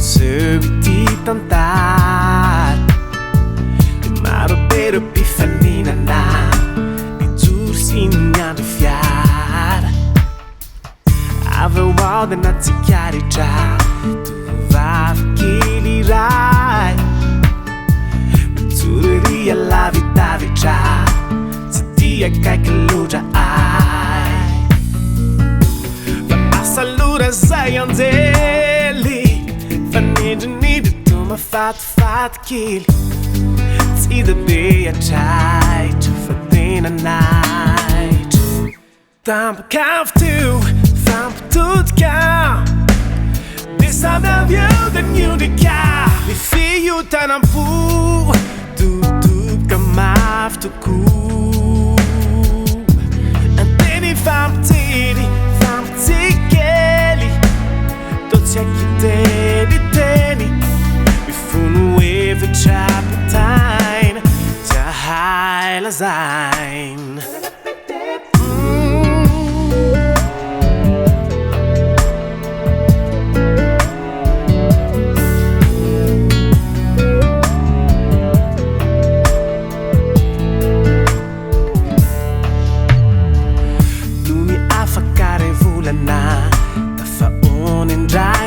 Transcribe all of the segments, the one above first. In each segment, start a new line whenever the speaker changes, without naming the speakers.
fonseho ity tantara. Maro be reo mpifaninana mijoro sy ny andro fiara. Avy eo ao dia natsikaritra tovovavy kely iray. Mijoro ery alavitavitra tsy dia akaiky loatra ay. Fa asa lora zay anjely fanendrinindry to mafatifaty kely. Tsy dia be atraitra fa tena naitra. Tampoka avy teo fampitodika dia samy avy eo dia niodika. Ny fihotanam-po dodoboka mafy tokoa. Anteny fampiteny fampitsikely tô tsy akiteniteny. Mifono hevitra pitaina tsy ahay lazaina.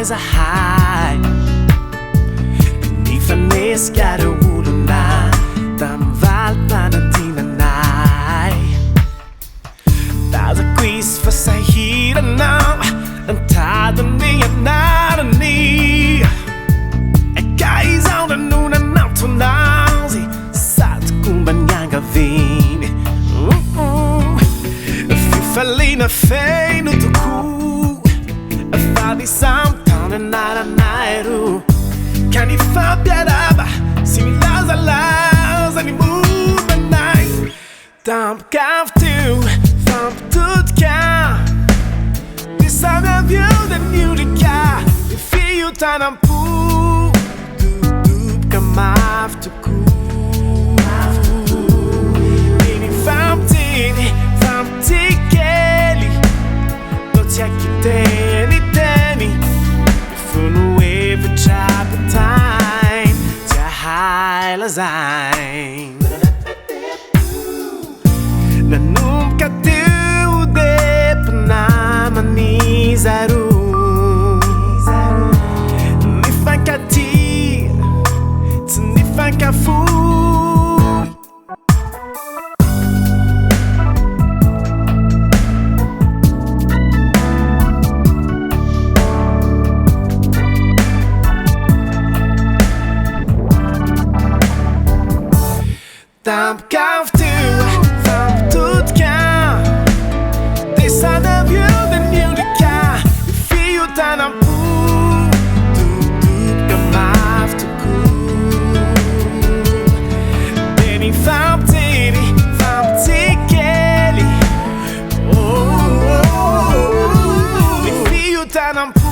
Zahay ny fanesika reo olona tamin'ny valim-panadinanay. Tazako izy fa sahiranao antadiny anarany. Eka izaho nanonanao tonazy sady komba niangaviny. Fifaliana feino tokoa fady sam naranayro ka ny fampiaraba sy milazalaza ny mombanay. Tampoka avy teo fampitodika dia samy avy eo dia niodika. Ny fihotanam-po dodoboka mafy tokoa. Ny fampiteny fampitsikely tô tsy akiteniteny. Mifono hevitra pitaina tsy ahay lazaina. Nanomboka teo dia mpinamany zaroa. Nifankatia tsy nifankafoy. Tampoka avy teo fampitodika dia samy avy eo dia niodika. Ny fihotanam-po dodoboka mafy tokoa. Dia ny fampiteny fampitsikely ny fihotanam-po